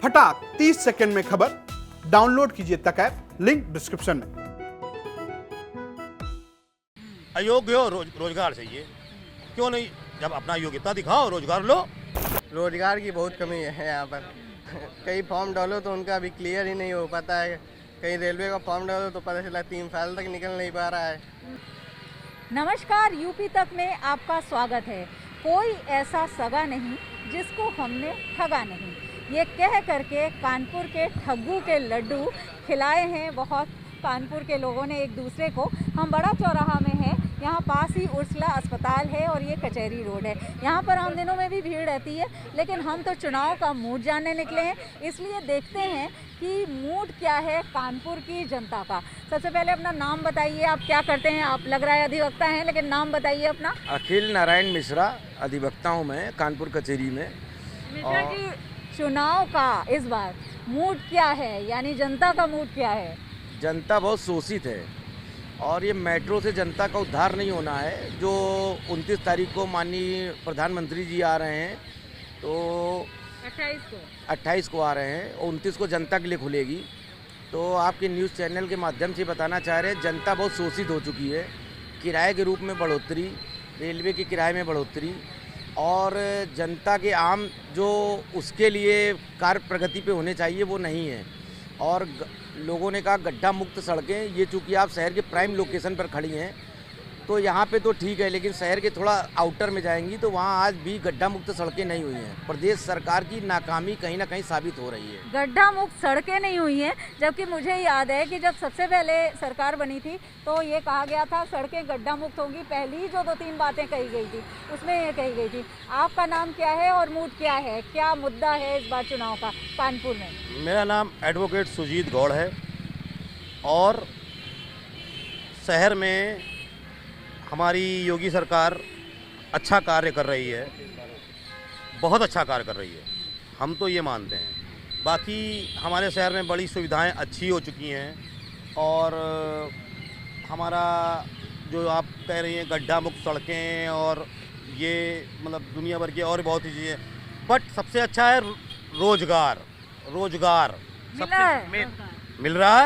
फटाक 30 सेकंड में खबर डाउनलोड कीजिए तक ऐप, लिंक डिस्क्रिप्शन में। अयोग्य हो रोजगार चाहिए, क्यों नहीं? जब अपना योग्यता दिखाओ, रोजगार लो। रोजगार की बहुत कमी है यहाँ पर। कई फॉर्म डालो तो उनका अभी क्लियर ही नहीं हो पाता है। कहीं रेलवे का फॉर्म डालो तो पता चला 3 साल तक निकल नहीं पा रहा है। नमस्कार, यूपी तक में आपका स्वागत है। कोई ऐसा सगा नहीं जिसको हमने ठगा नहीं, ये कह करके कानपुर के ठग्गू के लड्डू खिलाए हैं बहुत कानपुर के लोगों ने एक दूसरे को। हम बड़ा चौराहा में हैं, यहाँ पास ही उर्सला अस्पताल है और ये कचहरी रोड है। यहाँ पर आम दिनों में भी भीड़ रहती है, लेकिन हम तो चुनाव का मूड जानने निकले हैं, इसलिए देखते हैं कि मूड क्या है कानपुर की जनता का। सबसे पहले अपना नाम बताइए, आप क्या करते हैं? आप लग रहा है अधिवक्ता हैं, लेकिन नाम बताइए अपना। अखिल नारायण मिश्रा, अधिवक्ता हूँ मैं कानपुर कचहरी में। मिश्रा जी, चुनाव का इस बार मूड क्या है, यानी जनता का मूड क्या है? जनता बहुत शोषित है और ये मेट्रो से जनता का उद्धार नहीं होना है। जो 29 तारीख को माननीय प्रधानमंत्री जी आ रहे हैं, तो 28 को आ रहे हैं और 29 को जनता के लिए खुलेगी। तो आपके न्यूज़ चैनल के माध्यम से बताना चाह रहे हैं, जनता बहुत शोषित हो चुकी है। किराए के रूप में बढ़ोतरी, रेलवे के किराए में बढ़ोतरी और जनता के आम जो उसके लिए कार्य प्रगति पे होने चाहिए वो नहीं है। और लोगों ने कहा गड्ढा मुक्त सड़कें, ये चूँकि आप शहर के प्राइम लोकेशन पर खड़ी हैं तो यहाँ पे तो ठीक है, लेकिन शहर के थोड़ा आउटर में जाएंगी तो वहाँ आज भी गड्ढा मुक्त सड़कें नहीं हुई हैं। प्रदेश सरकार की नाकामी कहीं ना कहीं साबित हो रही है। गड्ढा मुक्त सड़कें नहीं हुई हैं, जबकि मुझे याद है कि जब सबसे पहले सरकार बनी थी तो ये कहा गया था सड़कें गड्ढा मुक्त होंगी। पहली जो 2-3 बातें कही गई थी उसमें ये कही गई थी। आपका नाम क्या है और मूड क्या है, क्या मुद्दा है इस बार चुनाव का कानपुर में? मेरा नाम एडवोकेट सुजीत गौड़ है और शहर में हमारी योगी सरकार अच्छा कार्य कर रही है, बहुत अच्छा कार्य कर रही है, हम तो ये मानते हैं। बाकी हमारे शहर में बड़ी सुविधाएं अच्छी हो चुकी हैं और हमारा जो आप कह रही हैं गड्ढा मुक्त सड़कें और ये मतलब दुनिया भर की और बहुत ही चीज़ें, बट सबसे अच्छा है रोजगार। रोजगार मिल रहा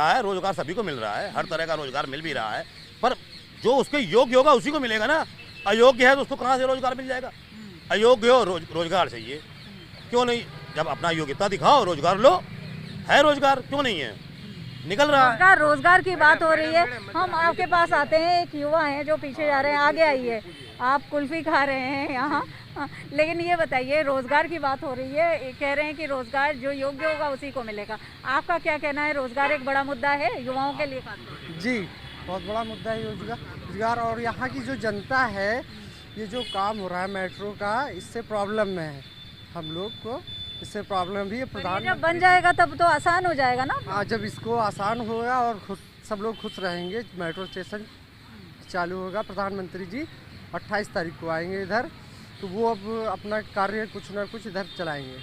है, रोजगार सभी को मिल रहा है, हर तरह का रोजगार मिल भी रहा है, पर जो उसके योग्य होगा उसी को मिलेगा ना। अयोग्य है तो उसको कहाँ से रोजगार मिल जाएगा? अयोग्य हो रोजगार चाहिए, क्यों नहीं? जब अपना योग्यता दिखाओ, रोजगार लो। है रोजगार, क्यों नहीं है? निकल रहा है। रोजगार की बात हो रही है, हम आपके पास आते हैं। एक युवा हैं जो पीछे जा रहे हैं, आगे आइए। आप कुल्फी खा रहे हैं यहाँ, लेकिन ये बताइए, रोजगार की बात हो रही है, कह रहे हैं कि रोजगार जो योग्य होगा उसी को मिलेगा। आपका क्या कहना है? रोजगार एक बड़ा मुद्दा है युवाओं के लिए? जी, बहुत बड़ा मुद्दा है रोजगार। और यहाँ की जो जनता है, ये जो काम हो रहा है मेट्रो का, इससे प्रॉब्लम में है। हम लोग को इससे प्रॉब्लम भी है। प्रधान जब बन जाएगा तब तो आसान हो जाएगा ना? हाँ, जब इसको आसान होगा और सब लोग खुश रहेंगे, मेट्रो स्टेशन चालू होगा। प्रधानमंत्री जी 28 तारीख को आएंगे इधर, तो वो अब अपना कार्य कुछ ना कुछ इधर चलाएंगे।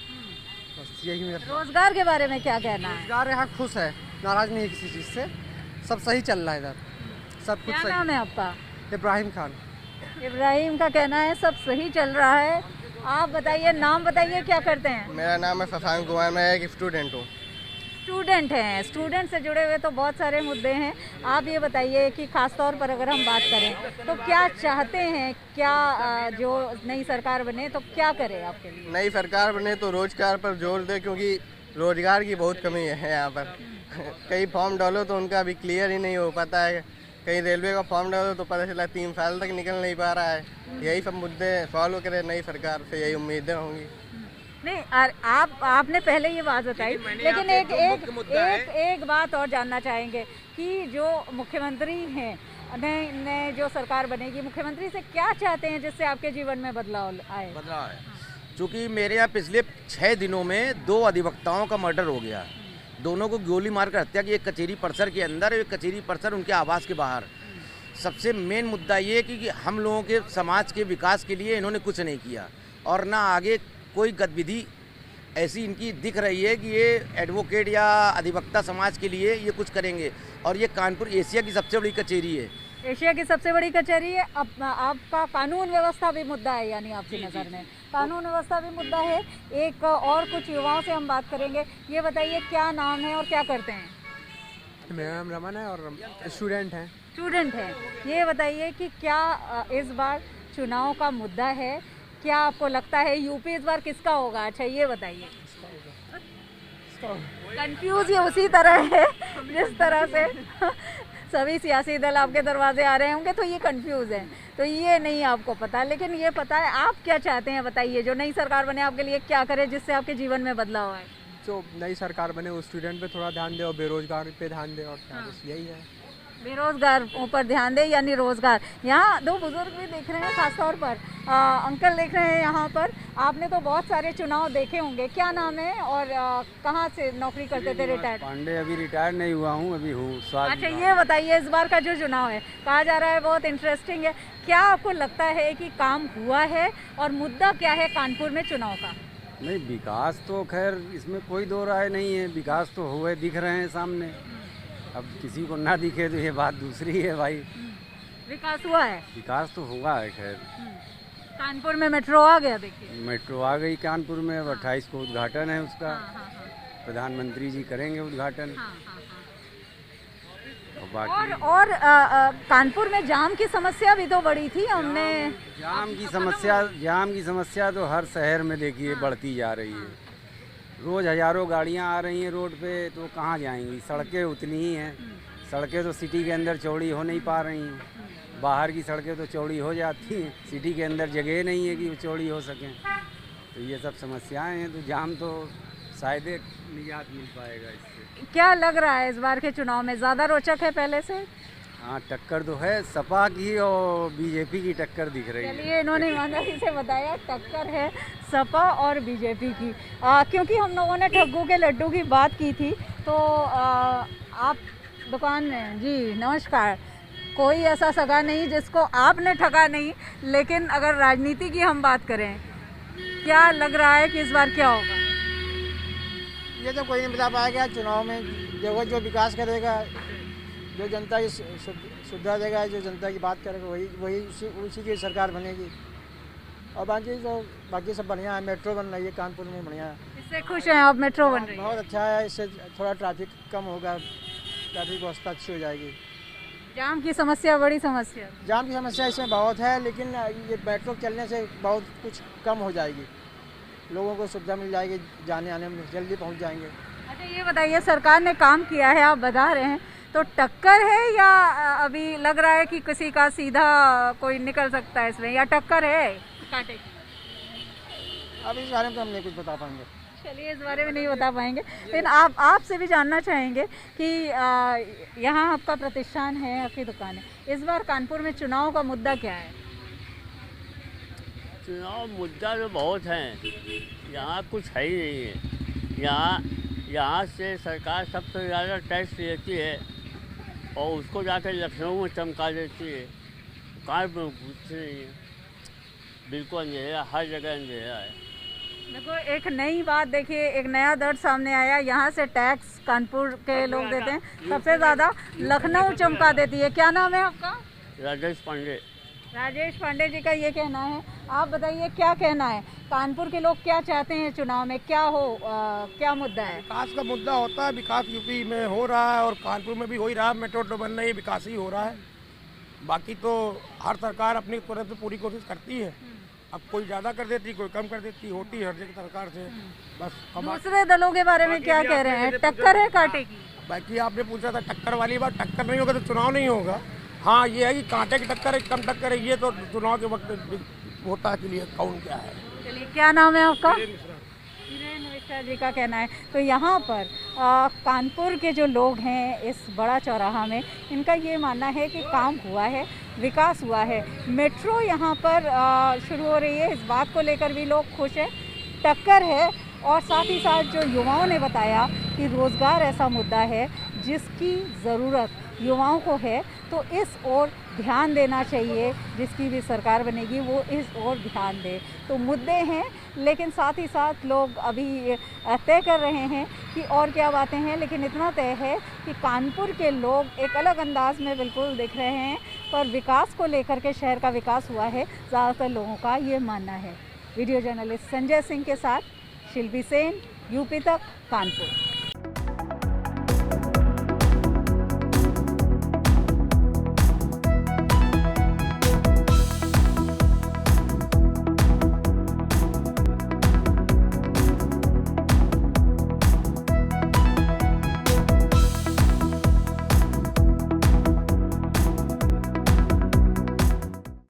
बस यही मेरा। रोजगार के बारे में क्या कहना है? रोजगार यहाँ खुश है, नाराज नहीं है किसी चीज़ से, सब सही चल रहा है इधर, सब कुछ क्या सही। नाम है आपका? इब्राहिम खान। इब्राहिम का कहना है सब सही चल रहा है। आप बताइए, नाम बताइए, क्या करते हैं? मेरा नाम है शशांक कुमार, मैं एक स्टूडेंट हूँ। स्टूडेंट हैं। स्टूडेंट से जुड़े हुए तो बहुत सारे मुद्दे हैं। आप ये बताइए कि खास तौर पर अगर हम बात करें तो क्या चाहते हैं, क्या जो नई सरकार बने तो क्या करे आपके लिए? नई सरकार बने तो रोजगार पर जोर दे, क्योंकि रोजगार की बहुत कमी है यहाँ पर। कई फॉर्म डालो तो उनका अभी क्लियर ही नहीं हो पाता है। कहीं रेलवे का फॉर्म डालो तो पता चला 3 साल तक निकल नहीं पा रहा है। यही सब मुद्दे सॉल्व करे नई सरकार से, यही उम्मीदें होंगी। नहीं, आपने पहले ये बात बताई, लेकिन एक बात और जानना चाहेंगे कि जो मुख्यमंत्री हैं, नए जो सरकार बनेगी, मुख्यमंत्री से क्या चाहते हैं जिससे आपके जीवन में बदलाव आए? चूँकि मेरे यहाँ पिछले 6 दिनों में 2 अधिवक्ताओं का मर्डर हो गया। दोनों को गोली मारकर हत्या की, एक कचहरी परिसर के अंदर, एक कचहरी परिसर उनके आवास के बाहर। सबसे मेन मुद्दा ये है कि हम लोगों के समाज के विकास के लिए इन्होंने कुछ नहीं किया और ना आगे कोई गतिविधि ऐसी इनकी दिख रही है कि ये एडवोकेट या अधिवक्ता समाज के लिए ये कुछ करेंगे। और ये कानपुर एशिया की सबसे बड़ी कचहरी है, एशिया की सबसे बड़ी कचहरी है। अब आपका कानून व्यवस्था भी मुद्दा है, यानी आपकी नज़र में कानून व्यवस्था भी मुद्दा है। एक और कुछ युवाओं से हम बात करेंगे। ये बताइए क्या नाम है और क्या करते हैं? मेरा नाम रमन है और स्टूडेंट हैं। स्टूडेंट हैं। ये बताइए कि क्या इस बार चुनाव का मुद्दा है? क्या आपको लगता है यूपी इस बार किसका होगा? अच्छा ये बताइए। कंफ्यूज ये उसी तरह है जिस तरह से सभी सियासी दल आपके दरवाजे आ रहे होंगे, तो ये कंफ्यूज है, तो ये नहीं आपको पता। लेकिन ये पता है आप क्या चाहते हैं, बताइए। जो नई सरकार बने आपके लिए क्या करे जिससे आपके जीवन में बदलाव आए? जो नई सरकार बने वो स्टूडेंट पे थोड़ा ध्यान दे और बेरोजगार पे ध्यान दे, और क्या बस यही है। बेरोजगार ऊपर ध्यान दे यानी रोजगार। यहाँ दो बुजुर्ग भी देख रहे हैं, खासतौर पर अंकल देख रहे हैं यहाँ पर। आपने तो बहुत सारे चुनाव देखे होंगे, क्या नाम है और कहाँ से नौकरी करते थे? रिटायर्ड? पांडे, अभी रिटायर नहीं हुआ हूँ, अभी हूँ। अच्छा ये बताइए, इस बार का जो चुनाव है कहा जा रहा है बहुत इंटरेस्टिंग है, क्या आपको लगता है कि काम हुआ है और मुद्दा क्या है कानपुर में चुनाव का? नहीं, विकास तो खैर इसमें कोई दो राय नहीं है, विकास तो हुए दिख रहे हैं सामने। अब किसी को ना दिखे तो ये बात दूसरी है भाई। विकास हुआ है? विकास तो हुआ है खैर। कानपुर में मेट्रो आ गया, देखिए मेट्रो आ गई कानपुर में। अब 28 को उद्घाटन है उसका। प्रधानमंत्री जी करेंगे उद्घाटन। और कानपुर में जाम की समस्या भी तो बड़ी थी। हमने जाम की समस्या तो हर शहर में देखिए बढ़ती जा रही है। रोज़ हज़ारों गाड़ियां आ रही हैं रोड पे, तो कहाँ जाएंगी? सड़कें उतनी ही हैं। सड़कें तो सिटी के अंदर चौड़ी हो नहीं पा रही हैं। बाहर की सड़कें तो चौड़ी हो जाती हैं, सिटी के अंदर जगह नहीं है कि वो चौड़ी हो सकें। तो ये सब समस्याएं हैं, तो जाम तो शायद निजात मिल पाएगा इससे। क्या लग रहा है इस बार के चुनाव में ज़्यादा रोचक है पहले से? हाँ, टक्कर तो है, सपा की और बीजेपी की टक्कर दिख रही है। चलिए, इन्होंने ईमानदारी से बताया टक्कर है सपा और बीजेपी की। क्योंकि हम लोगों ने ठग्गू के लड्डू की बात की थी, तो आप दुकान में जी नमस्कार। कोई ऐसा सगा नहीं जिसको आपने ठगा नहीं, लेकिन अगर राजनीति की हम बात करें, क्या लग रहा है कि इस बार क्या होगा? ये तो कोई नहीं बता पाएगा। चुनाव में देखो, जो विकास करेगा, जो जनता की सुविधा देगा, जो जनता की बात करेगा, वही उसी की सरकार बनेगी। और बाकी सब बढ़िया है। मेट्रो बन रही है कानपुर में, बढ़िया है। इससे खुश हैं आप? मेट्रो बन रही है, बहुत अच्छा है। इससे थोड़ा ट्रैफिक कम होगा, ट्रैफिक व्यवस्था अच्छी हो जाएगी। जाम की समस्या बड़ी समस्या? जाम की समस्या इसमें बहुत है, लेकिन ये मेट्रो चलने से बहुत कुछ कम हो जाएगी। लोगों को सुविधा मिल जाएगी, जाने आने में जल्दी पहुँच जाएंगे। अच्छा ये बताइए, सरकार ने काम किया है आप बता रहे हैं, तो टक्कर है या अभी लग रहा है कि किसी का सीधा कोई निकल सकता है इसमें, या टक्कर है कांटे की? अब इस बारे में तो हम नहीं कुछ बता पाएंगे। चलिए, इस बारे में नहीं बता पाएंगे, लेकिन आपसे भी जानना चाहेंगे कि यहाँ आपका प्रतिष्ठान है, आपकी दुकान है, इस बार कानपुर में चुनाव का मुद्दा क्या है? चुनाव मुद्दा तो बहुत हैं, यहाँ कुछ है ही नहीं है। यहाँ से सरकार सबसे ज़्यादा टैक्स लेती है और उसको जाकर लखनऊ में चमका देती है। कानपुर में कुछ नहीं है, बिल्कुल अंधेरा, हर जगह अंधेरा है। देखो, एक नई बात देखिए, एक नया दर्द सामने आया। यहाँ से टैक्स कानपुर के लोग देते हैं सबसे ज़्यादा, लखनऊ चमका देती है। क्या नाम है आपका? राजेश पांडे। राजेश पांडे जी का ये कहना है। आप बताइए क्या कहना है, कानपुर के लोग क्या चाहते हैं चुनाव में, क्या हो क्या मुद्दा है? विकास का मुद्दा होता है। विकास यूपी में हो रहा है और कानपुर में भी हो ही रहा है। मेट्रो तो बन रही है, विकास ही हो रहा है। बाकी तो हर सरकार अपनी तरफ से पूरी कोशिश करती है। अब कोई ज़्यादा कर देती, कोई कम कर देती, होती है हर जगह सरकार से। बस दूसरे दलों के बारे में क्या कह रहे हैं? टक्कर है कांटे की? बाकी आपने पूछा था टक्कर वाली बात, टक्कर नहीं होगा तो चुनाव नहीं होगा। हाँ, ये है कि कांटे की टक्कर है, कम टक्कर है, ये तो चुनाव के वक्त होता है के लिए कौन क्या है। चलिए, क्या नाम है आपका? मिश्रा जी का कहना है। तो यहाँ पर कानपुर के जो लोग हैं इस बड़ा चौराहा में, इनका ये मानना है कि काम हुआ है, विकास हुआ है। मेट्रो यहाँ पर शुरू हो रही है, इस बात को लेकर भी लोग खुश हैं। टक्कर है, और साथ ही साथ जो युवाओं ने बताया कि रोज़गार ऐसा मुद्दा है जिसकी ज़रूरत युवाओं को है, तो इस ओर ध्यान देना चाहिए। जिसकी भी सरकार बनेगी वो इस ओर ध्यान दे। तो मुद्दे हैं, लेकिन साथ ही साथ लोग अभी तय कर रहे हैं कि और क्या बातें हैं। लेकिन इतना तय है कि कानपुर के लोग एक अलग अंदाज में बिल्कुल दिख रहे हैं। पर विकास को लेकर के शहर का विकास हुआ है, ज़्यादातर लोगों का ये मानना है। वीडियो जर्नलिस्ट संजय सिंह के साथ शिल्पी सेन, यूपी तक, कानपुर।